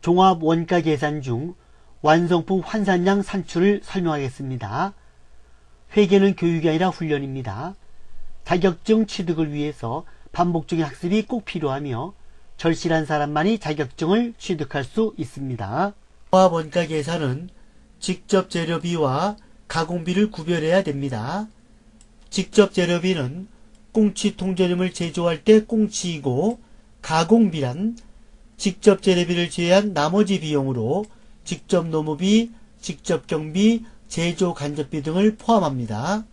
종합 원가 계산 중 완성품 환산량 산출을 설명하겠습니다. 회계는 교육이 아니라 훈련입니다. 자격증 취득을 위해서 반복적인 학습이 꼭 필요하며 절실한 사람만이 자격증을 취득할 수 있습니다. 종합 원가 계산은 직접 재료비와 가공비를 구별해야 됩니다. 직접 재료비는 꽁치 통조림을 제조할 때 꽁치이고, 가공비란 직접 재료비를 제외한 나머지 비용으로 직접 노무비, 직접 경비, 제조 간접비 등을 포함합니다.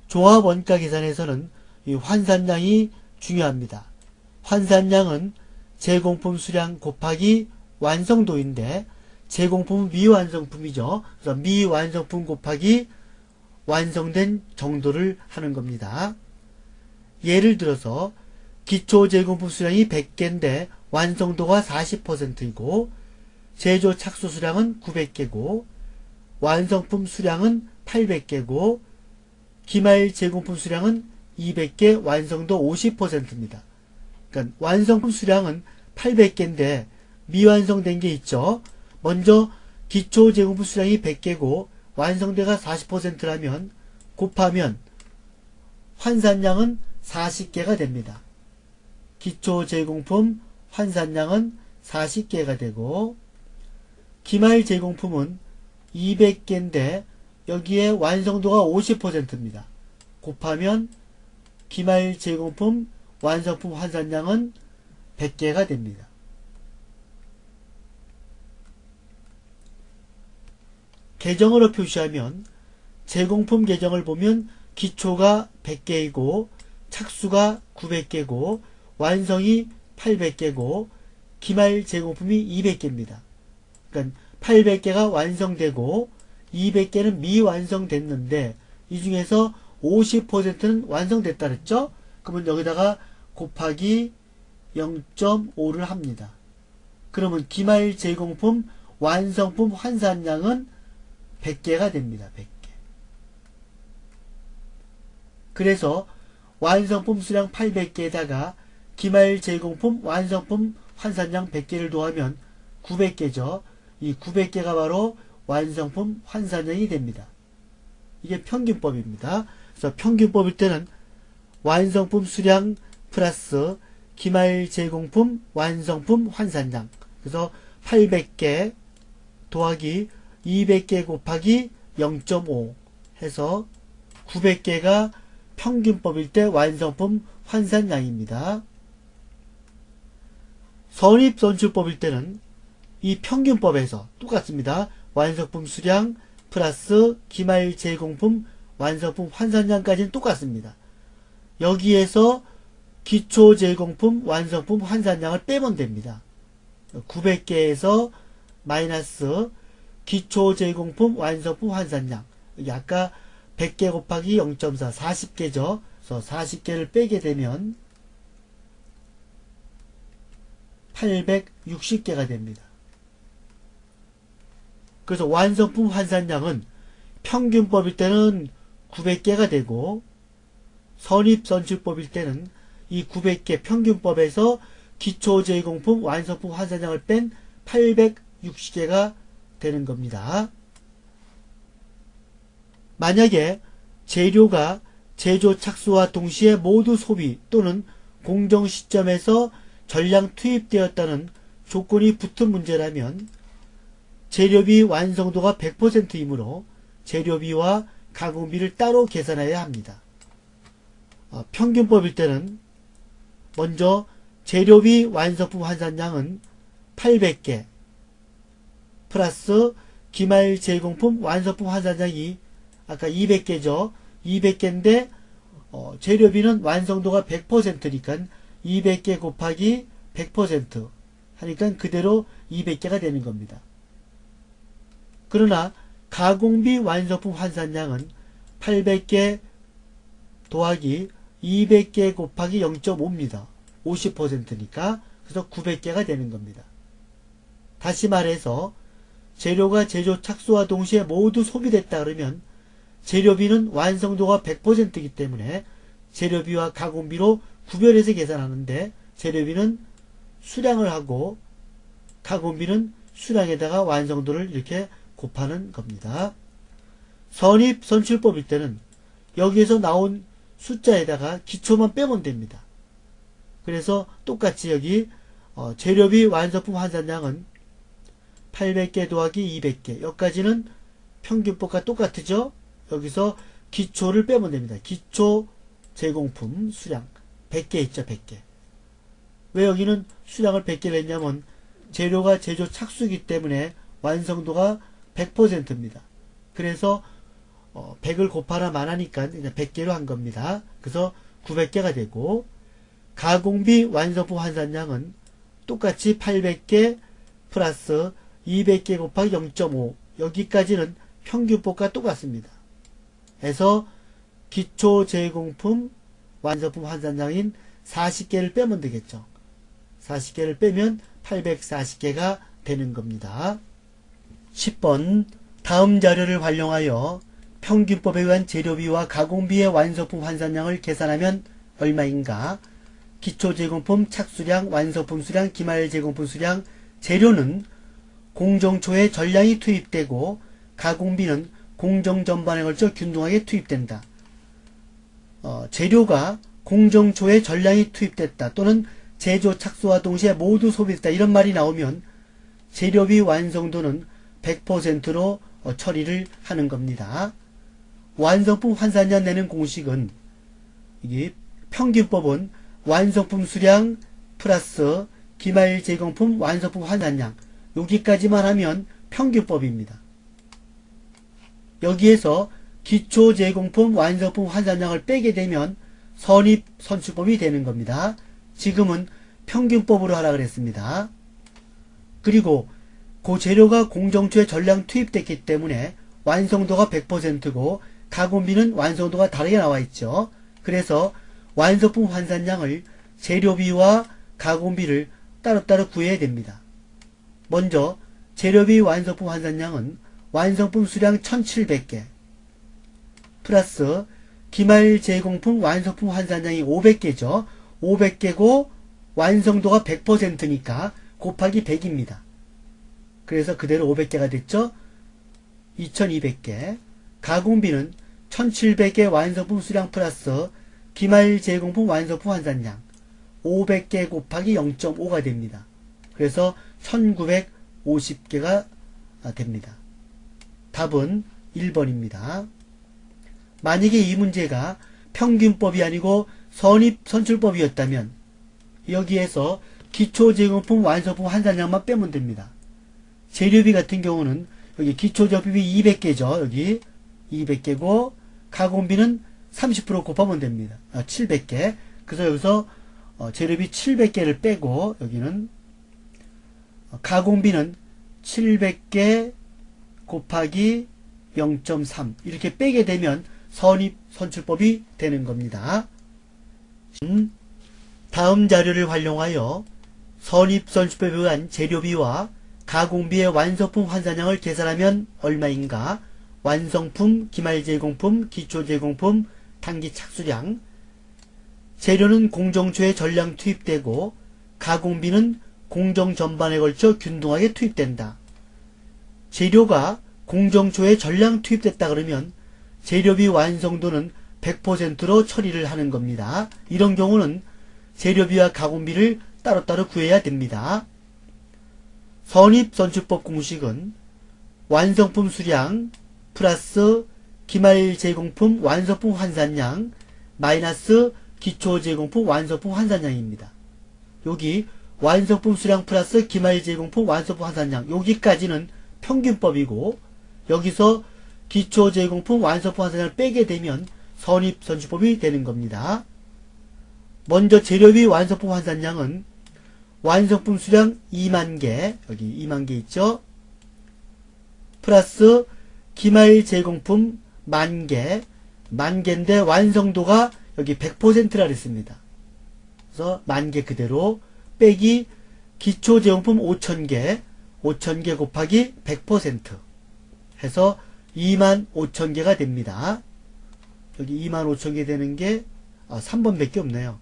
종합 원가 계산에서는 이 환산량이 중요합니다. 환산량은 제공품 수량 곱하기 완성도인데, 제공품은 미완성품이죠. 그래서 미완성품 곱하기 완성된 정도를 하는 겁니다. 예를 들어서 기초 제공품 수량이 100개인데 완성도가 40%이고 제조 착수 수량은 900개고 완성품 수량은 800개고 기말 제공품 수량은 200개, 완성도 50%입니다. 그러니까 완성품 수량은 800개인데 미완성된 게 있죠. 먼저 기초 제공품 수량이 100개고 완성도가 40%라면 곱하면 환산량은 40개가 됩니다. 기초 제공품 환산량은 40개가 되고 기말 제공품은 200개인데 여기에 완성도가 50%입니다. 곱하면 기말 제공품 완성품 환산량은 100개가 됩니다. 계정으로 표시하면 제공품 계정을 보면 기초가 100개이고 착수가 900개고 완성이 800개고 기말 제공품이 200개입니다. 그러니까 800개가 완성되고 200개는 미완성됐는데 이 중에서 50%는 완성됐다 그랬죠? 그러면 여기다가 곱하기 0.5를 합니다. 그러면 기말 제공품 완성품 환산량은 100개가 됩니다. 100개. 그래서 완성품 수량 800개에다가 기말 제공품 완성품 환산량 100개를 더하면 900개죠. 이 900개가 바로 완성품 환산량이 됩니다. 이게 평균법입니다. 그래서 평균법일 때는 완성품 수량 플러스 기말 제공품 완성품 환산량, 그래서 800개 더하기 200개 곱하기 0.5 해서 900개가 평균법일 때 완성품 환산량입니다. 선입선출법일 때는 이 평균법에서 똑같습니다. 완성품 수량 플러스 기말 제공품 완성품 환산량까지는 똑같습니다. 여기에서 기초 제공품 완성품 환산량을 빼면 됩니다. 900개에서 마이너스 기초 제공품 완성품 환산량, 여기 아까 100개 곱하기 0.4 40개죠. 그래서 40개를 빼게 되면 860개가 됩니다. 그래서 완성품 환산량은 평균법일 때는 900개가 되고 선입선출법일 때는 이 900개 평균법에서 기초 제공품 완성품 환산량을 뺀 860개가 되는 겁니다. 만약에 재료가 제조 착수와 동시에 모두 소비 또는 공정 시점에서 전량 투입되었다는 조건이 붙은 문제라면 재료비 완성도가 100%이므로 재료비와 가공비를 따로 계산해야 합니다. 평균법일 때는 먼저 재료비 완성품 환산량은 800개 플러스 기말 제공품 완성품 환산량이 아까 200개죠. 200개인데 재료비는 완성도가 100%니까 200개 곱하기 100% 하니까 그대로 200개가 되는 겁니다. 그러나 가공비 완성품 환산량은 800개 더하기 200개 곱하기 0.5입니다. 50%니까 그래서 900개가 되는 겁니다. 다시 말해서 재료가 제조 착수와 동시에 모두 소비됐다 그러면 재료비는 완성도가 100%이기 때문에 재료비와 가공비로 구별해서 계산하는데 재료비는 수량을 하고 가공비는 수량에다가 완성도를 이렇게 곱하는 겁니다. 선입 선출법일 때는 여기에서 나온 숫자에다가 기초만 빼면 됩니다. 그래서 똑같이 여기 재료비 완성품 환산량은 800개 더하기 200개. 여기까지는 평균법과 똑같죠? 여기서 기초를 빼면 됩니다. 기초 제공품 수량 100개 있죠, 100개. 왜 여기는 수량을 100개를 했냐면 재료가 제조 착수이기 때문에 완성도가 100%입니다. 그래서 100을 곱하나 만하니까 그냥 100개로 한 겁니다. 그래서 900개가 되고, 가공비 완성품 환산량은 똑같이 800개 플러스 200개 곱하기 0.5. 여기까지는 평균법과 똑같습니다. 해서 기초 제공품 완성품 환산량인 40개를 빼면 되겠죠. 40개를 빼면 840개가 되는 겁니다. 10번 다음 자료를 활용하여 평균법에 의한 재료비와 가공비의 완성품 환산량을 계산하면 얼마인가? 기초 제공품 착수량, 완성품 수량, 기말 제공품 수량. 재료는 공정초에 전량이 투입되고 가공비는 공정 전반에 걸쳐 균등하게 투입된다. 재료가 공정초에 전량이 투입됐다 또는 제조 착수와 동시에 모두 소비됐다 이런 말이 나오면 재료비 완성도는 100%로 처리를 하는 겁니다. 완성품 환산량 내는 공식은 이게 평균법은 완성품 수량 플러스 기말 제공품 완성품 환산량 여기까지만 하면 평균법입니다. 여기에서 기초 제공품 완성품 환산량을 빼게 되면 선입 선출법이 되는 겁니다. 지금은 평균법으로 하라 그랬습니다. 그리고 그 재료가 공정초에 전량 투입됐기 때문에 완성도가 100%고 가공비는 완성도가 다르게 나와 있죠. 그래서 완성품 환산량을 재료비와 가공비를 따로따로 구해야 됩니다. 먼저 재료비 완성품 환산량은 완성품 수량 1700개 플러스 기말 제공품 완성품 환산량이 500개죠. 500개고 완성도가 100%니까 곱하기 100입니다. 그래서 그대로 500개가 됐죠. 2200개. 가공비는 1700개 완성품 수량 플러스 기말 제공품 완성품 환산량 500개 곱하기 0.5가 됩니다. 그래서 1950개가 됩니다. 답은 1번입니다. 만약에 이 문제가 평균법이 아니고 선입 선출법이었다면 여기에서 기초 제공품 완성품 환산량만 빼면 됩니다. 재료비 같은 경우는 여기 기초 제품비 200개죠. 여기 200개고 가공비는 30% 곱하면 됩니다. 700개. 그래서 여기서 재료비 700개를 빼고 여기는 가공비는 700개 곱하기 0.3 이렇게 빼게 되면 선입 선출법이 되는 겁니다. 다음 자료를 활용하여 선입 선출법에 의한 재료비와 가공비의 완성품 환산량을 계산하면 얼마인가? 완성품, 기말 제공품, 기초 제공품, 단기 착수량. 재료는 공정초에 전량 투입되고 가공비는 공정 전반에 걸쳐 균등하게 투입된다. 재료가 공정초에 전량 투입됐다 그러면 재료비 완성도는 100%로 처리를 하는 겁니다. 이런 경우는 재료비와 가공비를 따로따로 구해야 됩니다. 선입 선출법 공식은 완성품 수량 플러스 기말 제공품 완성품 환산량 마이너스 기초 제공품 완성품 환산량입니다. 여기 완성품 수량 플러스 기말 제공품 완성품 환산량 여기까지는 평균법이고 여기서 기초 제공품 완성품 환산량을 빼게 되면 선입 선출법이 되는 겁니다. 먼저 재료비 완성품 환산량은 완성품 수량 2만개 여기 2만개 있죠. 플러스 기말 제공품 10,000개 만개인데 완성도가 여기 100%라 그랬습니다. 그래서 10,000개 그대로 빼기 기초 제공품 5,000개 5,000개 곱하기 100% 해서 25,000개가 됩니다. 여기 25,000개 되는 게 3번밖에 없네요.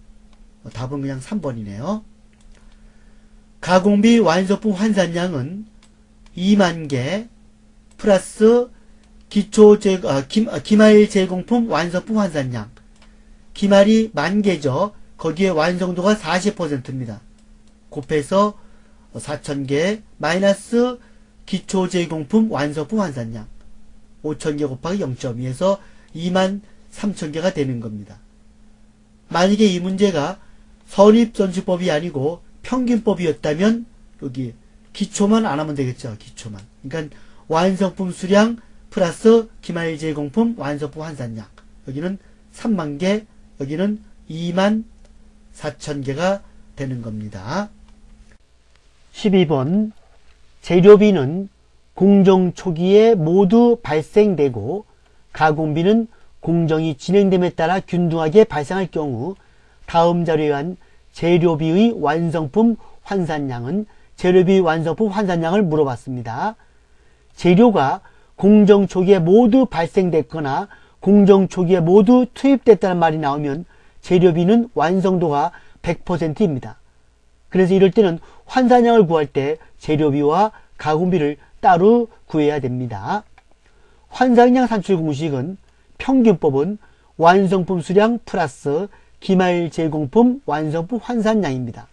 답은 그냥 3번이네요. 가공비 완성품 환산량은 2만 개 플러스 기말 제공품 완성품 환산량. 기말이 10,000개죠. 거기에 완성도가 40%입니다. 곱해서 4,000개 마이너스 기초 제공품 완성품 환산량 5,000개 곱하기 0.2에서 23,000개가 되는 겁니다. 만약에 이 문제가 선입선출법이 아니고 평균법이었다면 여기 기초만 안 하면 되겠죠. 기초만. 그러니까 완성품 수량 플러스 기말 제공품 완성품 환산량. 여기는 3만 개, 여기는 24,000개가 되는 겁니다. 12번 재료비는 공정 초기에 모두 발생되고 가공비는 공정이 진행됨에 따라 균등하게 발생할 경우 다음 자료에 의한 재료비의 완성품 환산량은 재료비 완성품 환산량을 물어봤습니다. 재료가 공정 초기에 모두 발생됐거나 공정 초기에 모두 투입됐다는 말이 나오면 재료비는 완성도가 100%입니다. 그래서 이럴 때는 환산량을 구할 때 재료비와 가공비를 따로 구해야 됩니다. 환산량 산출 공식은 평균법은 완성품 수량 플러스 기말 제공품 완성품 환산량입니다.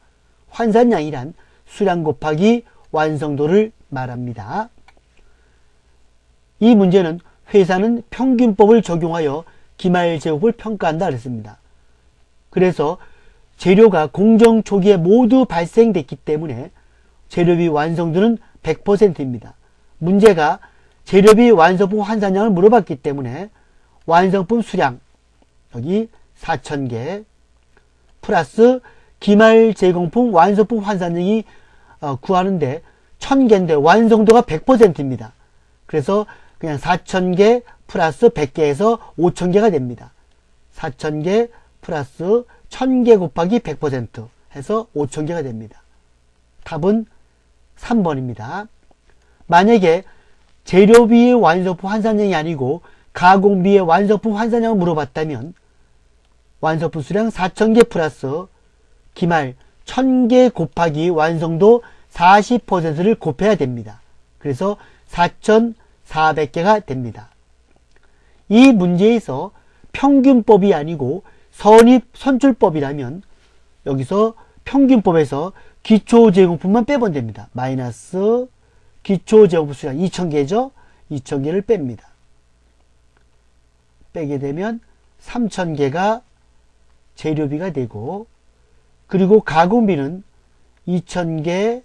환산량이란 수량 곱하기 완성도를 말합니다. 이 문제는 회사는 평균법을 적용하여 기말 제공을 평가한다 그랬습니다. 그래서 재료가 공정 초기에 모두 발생됐기 때문에 재료비 완성도는 100%입니다. 문제가 재료비 완성품 환산량을 물어봤기 때문에 완성품 수량 여기 4,000개 플러스 기말 제공품 완성품 환산량이 구하는데 1,000개인데 완성도가 100%입니다. 그래서 그냥 4,000개 플러스 100개에서 5,000개가 됩니다. 4,000개 플러스 1,000개 곱하기 100% 해서 5,000개가 됩니다. 답은 3번입니다. 만약에 재료비의 완성품 환산량이 아니고 가공비의 완성품 환산량을 물어봤다면 완성품 수량 4,000개 플러스 기말 1,000개 곱하기 완성도 40%를 곱해야 됩니다. 그래서 4,400개가 됩니다. 이 문제에서 평균법이 아니고 선입선출법이라면 여기서 평균법에서 기초제공품만 빼면 됩니다. 마이너스 기초제공품 수량 2,000개죠. 2,000개를 뺍니다. 빼게 되면 3,000개가 재료비가 되고 그리고 가공비는 2,000개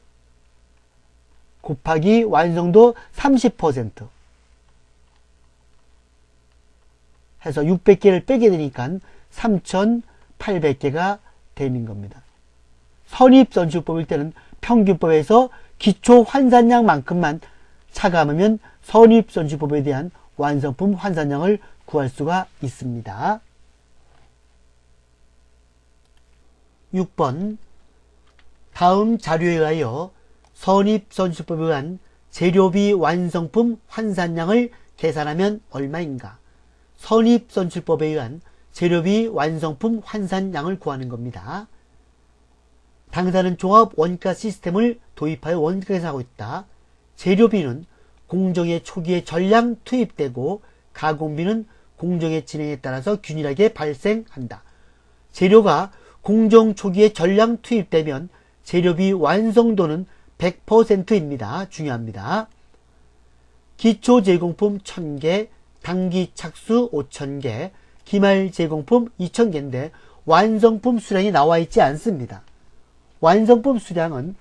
곱하기 완성도 30% 해서 600개를 빼게 되니까 3,800개가 되는 겁니다. 선입선출법일 때는 평균법에서 기초 환산량만큼만 차감하면 선입선출법에 대한 완성품 환산량을 구할 수가 있습니다. 6번 다음 자료에 의하여 선입선출법에 의한 재료비 완성품 환산량을 계산하면 얼마인가? 선입선출법에 의한 재료비 완성품 환산량을 구하는 겁니다. 당사는 종합 원가 시스템을 도입하여 원가 계산하고 있다. 재료비는 공정의 초기에 전량 투입되고 가공비는 공정의 진행에 따라서 균일하게 발생한다. 재료가 공정 초기에 전량 투입되면 재료비 완성도는 100%입니다. 중요합니다. 기초 제공품 1,000개, 단기 착수 5,000개, 기말 제공품 2,000개인데 완성품 수량이 나와 있지 않습니다. 완성품 수량은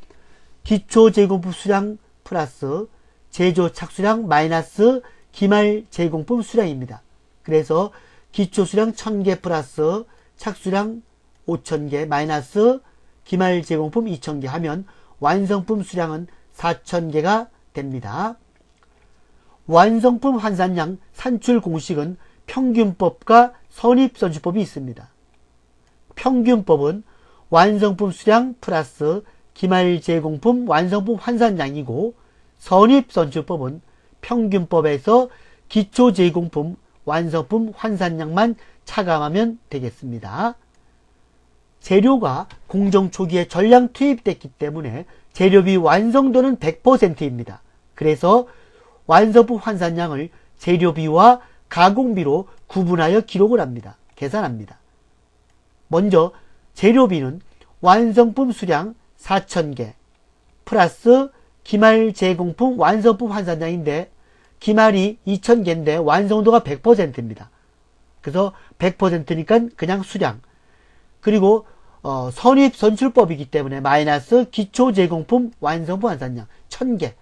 기초 제공품 수량 플러스 제조 착수량 마이너스 기말 제공품 수량입니다. 그래서 기초 수량 1,000개 플러스 착수량 5,000개 마이너스 기말 제공품 2,000개 하면 완성품 수량은 4,000개가 됩니다. 완성품 환산량 산출 공식은 평균법과 선입선출법이 있습니다. 평균법은 완성품 수량 플러스 기말 제공품 완성품 환산량이고 선입선출법은 평균법에서 기초 제공품 완성품 환산량만 차감하면 되겠습니다. 재료가 공정 초기에 전량 투입됐기 때문에 재료비 완성도는 100%입니다. 그래서 완성품 환산량을 재료비와 가공비로 구분하여 기록을 합니다. 계산합니다. 먼저 재료비는 완성품 수량 4,000개 플러스 기말 제공품 완성품 환산량인데 기말이 2,000개인데 완성도가 100%입니다. 그래서 100%니까 그냥 수량. 그리고 선입선출법이기 때문에 마이너스 기초 제공품 완성품 환산량 1,000개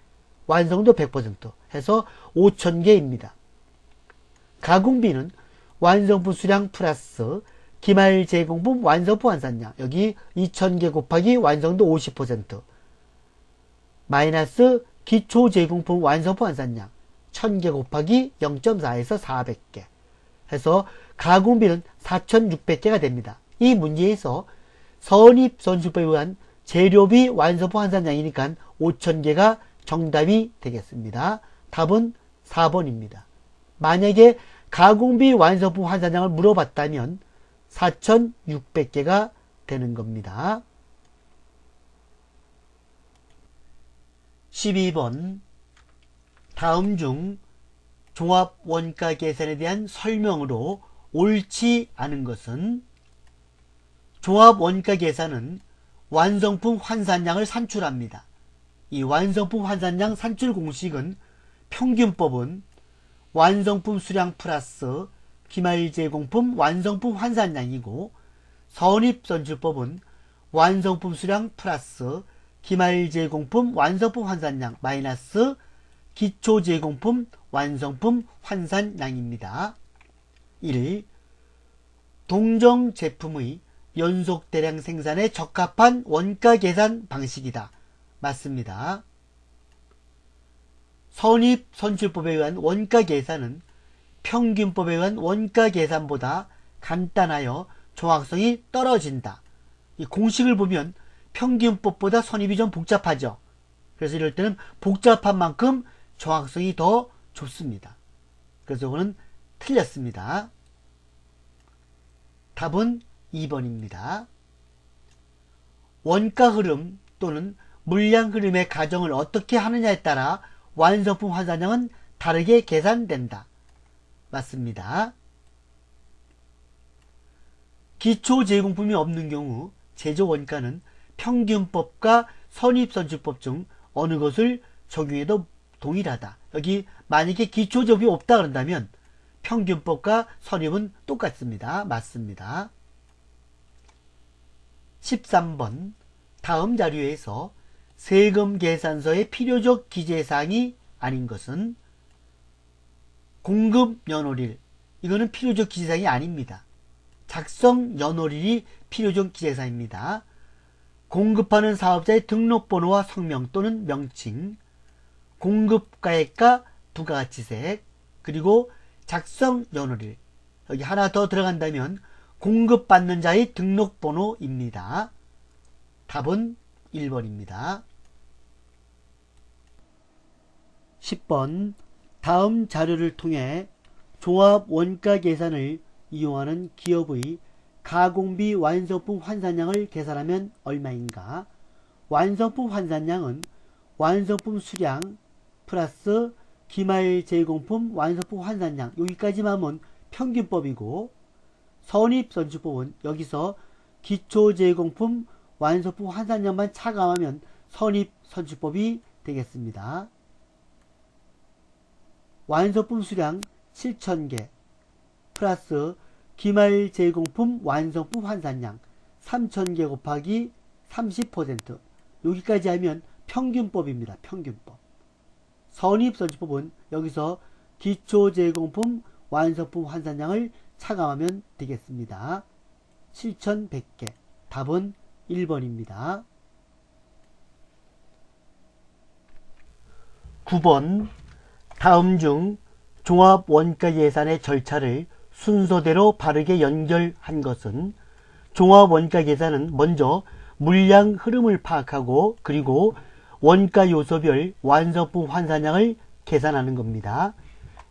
완성도 100% 해서 5,000개입니다. 가공비는 완성품 수량 플러스 기말 제공품 완성품 환산량 여기 2,000개 곱하기 완성도 50% 마이너스 기초 제공품 완성품 환산량 1,000개 곱하기 0.4에서 400개 해서 가공비는 4,600개가 됩니다. 이 문제에서 선입선출법에 의한 재료비 완성품 환산량이니까 5,000개가 정답이 되겠습니다. 답은 4번입니다. 만약에 가공비 완성품 환산량을 물어봤다면 4,600개가 되는 겁니다. 12번 다음 중 종합 원가 계산에 대한 설명으로 옳지 않은 것은 종합 원가 계산은 완성품 환산량을 산출합니다. 이 완성품 환산량 산출 공식은 평균법은 완성품 수량 플러스 기말 제공품 완성품 환산량이고 선입선출법은 완성품 수량 플러스 기말 제공품 완성품 환산량 마이너스 기초 제공품 완성품 환산량입니다. 1. 동종 제품의 연속 대량 생산에 적합한 원가 계산 방식이다. 맞습니다. 선입선출법에 의한 원가 계산은 평균법에 의한 원가 계산보다 간단하여 정확성이 떨어진다. 이 공식을 보면 평균법보다 선입이 좀 복잡하죠. 그래서 이럴 때는 복잡한 만큼 정확성이 더 좋습니다. 그래서 이거는 틀렸습니다. 답은 2번입니다. 원가 흐름 또는 물량 흐름의 가정을 어떻게 하느냐에 따라 완성품 환산량은 다르게 계산된다. 맞습니다. 기초 제공품이 없는 경우 제조 원가는 평균법과 선입선출법 중 어느 것을 적용해도 동일하다. 여기 만약에 기초 제공이 없다 그런다면 평균법과 선입은 똑같습니다. 맞습니다. 13번 다음 자료에서 세금 계산서의 필요적 기재사항이 아닌 것은 공급 연월일 이거는 필요적 기재사항이 아닙니다. 작성 연월일이 필요적 기재사항입니다. 공급하는 사업자의 등록번호와 성명 또는 명칭, 공급가액과 부가가치세액, 그리고 작성 연월일 여기 하나 더 들어간다면 공급받는 자의 등록번호입니다. 답은 1번입니다. 10번 다음 자료를 통해 종합 원가 계산을 이용하는 기업의 가공비 완성품 환산량을 계산하면 얼마인가? 완성품 환산량은 완성품 수량 플러스 기말 제공품 완성품 환산량 여기까지만 하면 평균법이고 선입선출법은 여기서 기초 제공품 완성품 환산량만 차감하면 선입선출법이 되겠습니다. 완성품 수량 7,000개 플러스 기말 제공품 완성품 환산량 3,000개 곱하기 30% 여기까지 하면 평균법입니다. 평균법. 선입선출법은 여기서 기초 제공품 완성품 환산량을 차감하면 되겠습니다. 7,100개. 답은 1번입니다. 9번 다음 중 종합 원가 계산의 절차를 순서대로 바르게 연결한 것은 종합 원가 계산은 먼저 물량 흐름을 파악하고 그리고 원가 요소별 완성품 환산량을 계산하는 겁니다.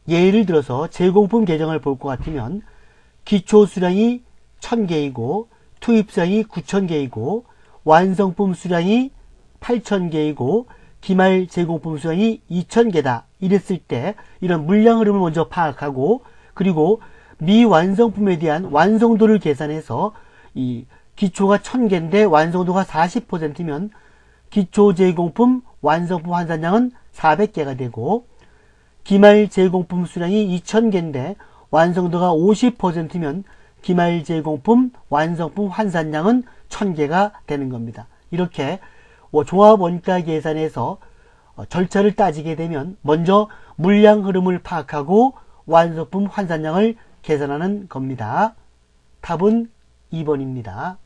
예를 들어서 제공품 계정을 볼 것 같으면 기초 수량이 1,000개이고 투입 수량이 9,000개이고 완성품 수량이 8,000개이고 기말 제공품 수량이 2,000개다. 이랬을 때 이런 물량 흐름을 먼저 파악하고, 그리고 미완성품에 대한 완성도를 계산해서 이 기초가 1,000개인데 완성도가 40%면 기초 제공품 완성품 환산량은 400개가 되고, 기말 제공품 수량이 2,000개인데 완성도가 50%면 기말 제공품 완성품 환산량은 1,000개가 되는 겁니다. 이렇게 종합 원가 계산에서 절차를 따지게 되면 먼저 물량 흐름을 파악하고 완성품 환산량을 계산하는 겁니다. 답은 2번입니다.